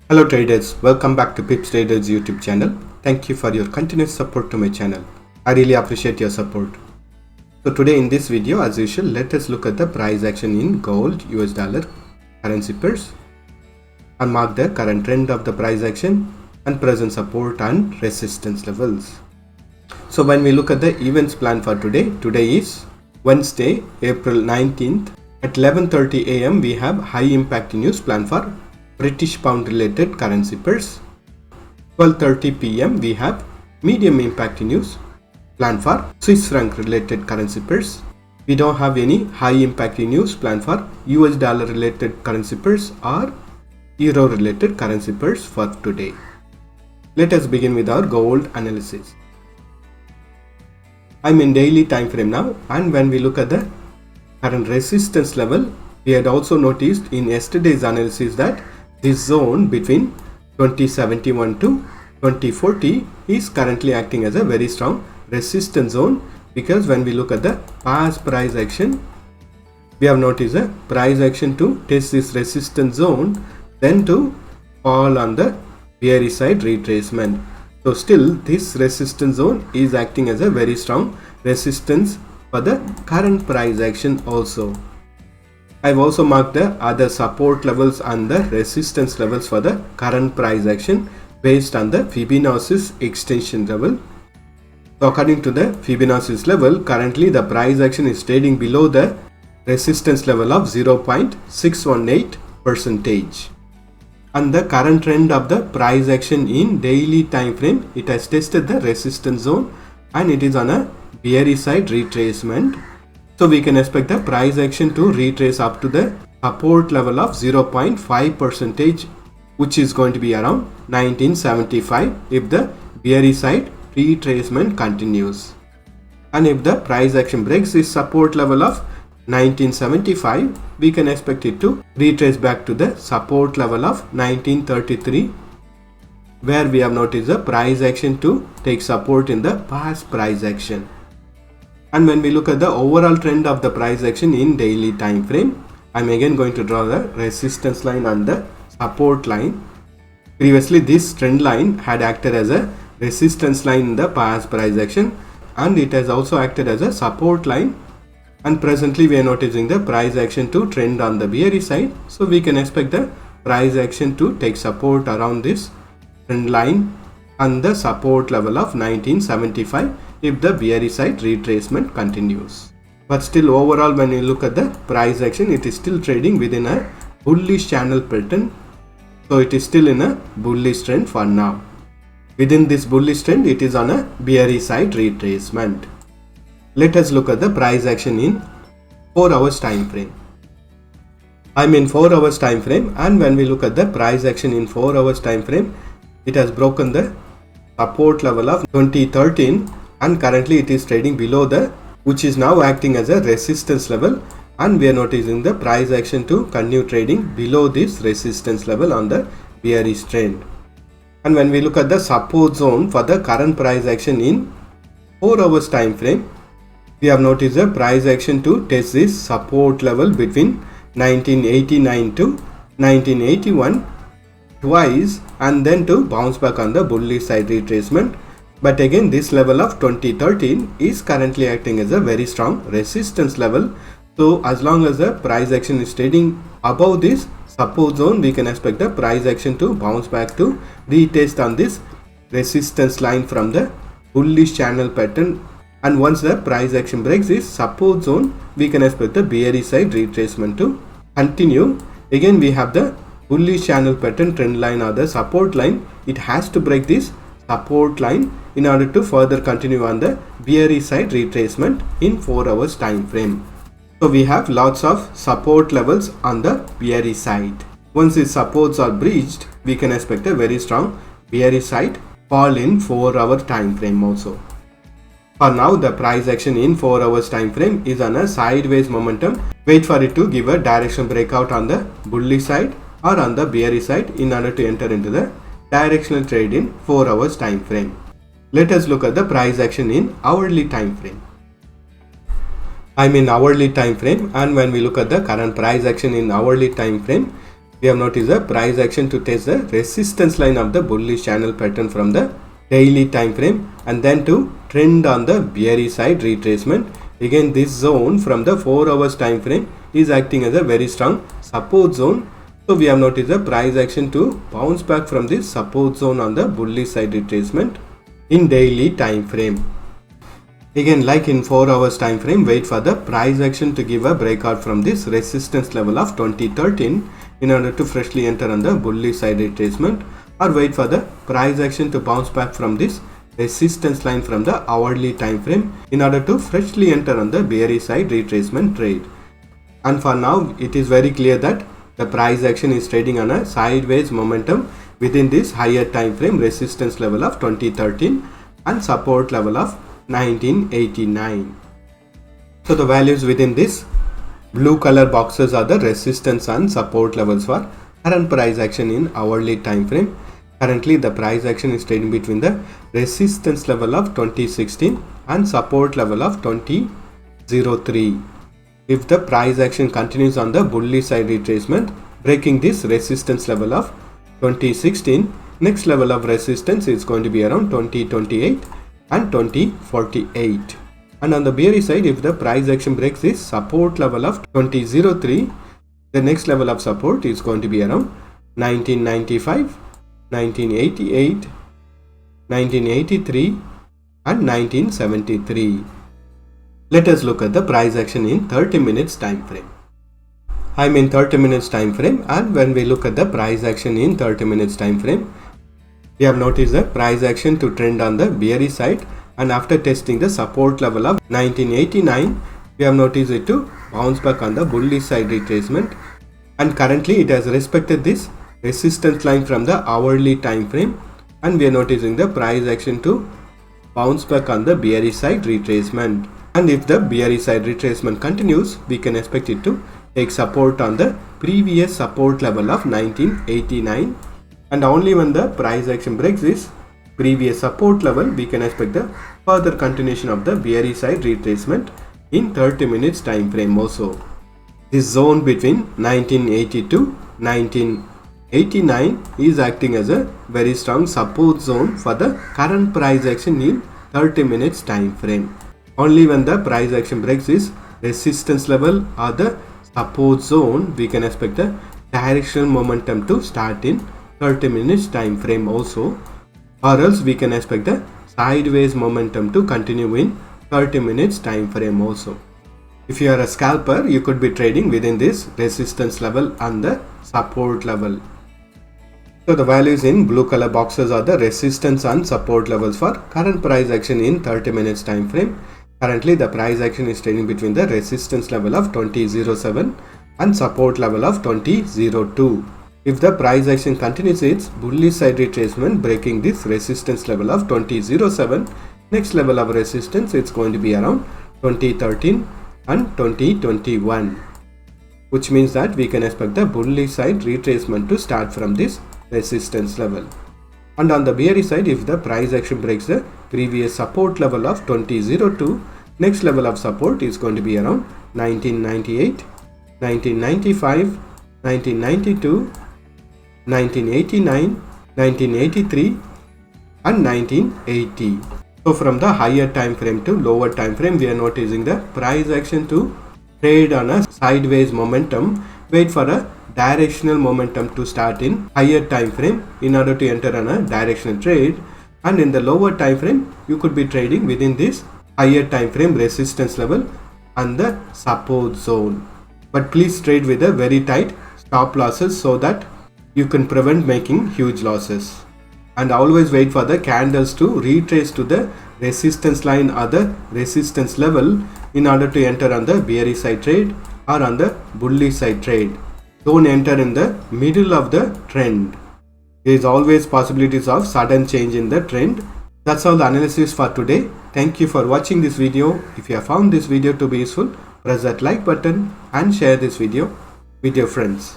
Hello traders, welcome back to PipsTraders YouTube channel. Thank you for your continuous support to my channel. I really appreciate your support. So today in this video, as usual, let us look at the price action in gold, US dollar, currency pairs and mark the current trend of the price action and present support and resistance levels. So when we look at the events plan for today is Wednesday, April 19th at 11:30 AM we have high impact news plan for British pound related currency pairs. 12:30 PM we have medium impact news plan for Swiss franc related currency pairs. We don't have any high impact news plan for US dollar related currency pairs or euro related currency pairs for today. Let us begin with our gold analysis. I'm in daily time frame now, and when we look at the current resistance level, we had also noticed in yesterday's analysis that this zone between 2071 to 2040 is currently acting as a very strong resistance zone, because when we look at the past price action, we have noticed a price action to test this resistance zone, then to fall on the bearish side retracement. So still this resistance zone is acting as a very strong resistance for the current price action also. I've also marked the other support levels and the resistance levels for the current price action based on the Fibonacci's extension level. So according to the Fibonacci's level, currently the price action is trading below the resistance level of 0.618%. And the current trend of the price action in daily time frame, it has tested the resistance zone and it is on a bearish side retracement. So we can expect the price action to retrace up to the support level of 0.5%, which is going to be around 1975 if the bearish side retracement continues. And if the price action breaks this support level of 1975, we can expect it to retrace back to the support level of 1933, where we have noticed the price action to take support in the past price action. And when we look at the overall trend of the price action in daily time frame, I'm again going to draw the resistance line and the support line. Previously this trend line had acted as a resistance line in the past price action, and it has also acted as a support line, and presently we are noticing the price action to trend on the bearish side. So we can expect the price action to take support around this trend line and the support level of 1975 if the bearish side retracement continues. But still overall, when you look at the price action, it is still trading within a bullish channel pattern. So it is still in a bullish trend for now. Within this bullish trend, it is on a bearish side retracement. Let us look at the price action in 4 hours time frame. I'm in 4 hours time frame, and when we look at the price action in 4 hours time frame, it has broken the support level of 2013, and currently it is trading below the, which is now acting as a resistance level, and we are noticing the price action to continue trading below this resistance level on the bearish trend. And when we look at the support zone for the current price action in 4 hours time frame, we have noticed the price action to test this support level between 1989 to 1981 twice, and then to bounce back on the bullish side retracement. But again, this level of 2013 is currently acting as a very strong resistance level. So as long as the price action is trading above this support zone, we can expect the price action to bounce back to retest on this resistance line from the bullish channel pattern. And once the price action breaks this support zone, we can expect the bearish side retracement to continue. Again, we have the bullish channel pattern trend line or the support line. It has to break this support line in order to further continue on the bearish side retracement in 4 hours time frame. So we have lots of support levels on the bearish side. Once these supports are breached, we can expect a very strong bearish side fall in 4 hour time frame also. For now, the price action in 4 hours time frame is on a sideways momentum. Wait for it to give a direction breakout on the bullish side or on the bearish side in order to enter into the directional trade in 4 hours time frame. Let us look at the price action in hourly time frame. I'm in hourly time frame, and when we look at the current price action in hourly time frame, we have noticed the price action to test the resistance line of the bullish channel pattern from the daily time frame, and then to trend on the bearish side retracement. Again, this zone from the 4 hours time frame is acting as a very strong support zone. So we have noticed the price action to bounce back from this support zone on the bullish side retracement in daily time frame. Again, like in 4 hours time frame, wait for the price action to give a breakout from this resistance level of 2013 in order to freshly enter on the bullish side retracement, or wait for the price action to bounce back from this resistance line from the hourly time frame in order to freshly enter on the bearish side retracement trade. And for now, it is very clear that the price action is trading on a sideways momentum within this higher time frame resistance level of 2013 and support level of 1989. So the values within this blue color boxes are the resistance and support levels for current price action in hourly time frame. Currently the price action is trading between the resistance level of 2016 and support level of 2003. If the price action continues on the bullish side retracement, breaking this resistance level of 2016, next level of resistance is going to be around 2028 and 2048. And on the bearish side, if the price action breaks this support level of 2003, the next level of support is going to be around 1995, 1988, 1983 and 1973. Let us look at the price action in 30 minutes time frame. I am in 30 minutes time frame, and when we look at the price action in 30 minutes time frame, we have noticed the price action to trend on the bearish side, and after testing the support level of 1989, we have noticed it to bounce back on the bullish side retracement, and currently it has respected this resistance line from the hourly time frame, and we are noticing the price action to bounce back on the bearish side retracement. And if the bearish side retracement continues, we can expect it to take support on the previous support level of 1989, and only when the price action breaks this previous support level, we can expect the further continuation of the bearish side retracement in 30 minutes time frame also. This zone between 1980 to 1989 is acting as a very strong support zone for the current price action in 30 minutes time frame. Only when the price action breaks this resistance level or the support zone, we can expect the directional momentum to start in 30 minutes time frame also, or else we can expect the sideways momentum to continue in 30 minutes time frame also. If you are a scalper, you could be trading within this resistance level and the support level. So the values in blue color boxes are the resistance and support levels for current price action in 30 minutes time frame. Currently the price action is trading between the resistance level of 2007 and support level of 2002. If the price action continues its bullish side retracement, breaking this resistance level of 2007, next level of resistance is going to be around 2013 and 2021, which means that we can expect the bullish side retracement to start from this resistance level. And on the bearish side, if the price action breaks the previous support level of 2002, next level of support is going to be around 1998, 1995, 1992, 1989, 1983 and 1980. So from the higher time frame to lower time frame, we are noticing the price action to trade on a sideways momentum. Wait for a directional momentum to start in higher time frame in order to enter on a directional trade, and in the lower time frame you could be trading within this higher time frame resistance level and the support zone. But please trade with a very tight stop losses so that you can prevent making huge losses, and always wait for the candles to retrace to the resistance line or the resistance level in order to enter on the bearish side trade or on the bullish side trade. Don't enter in the middle of the trend. There is always possibilities of sudden change in the trend. That's all the analysis for today. Thank you for watching this video. If you have found this video to be useful, press that like button and share this video with your friends.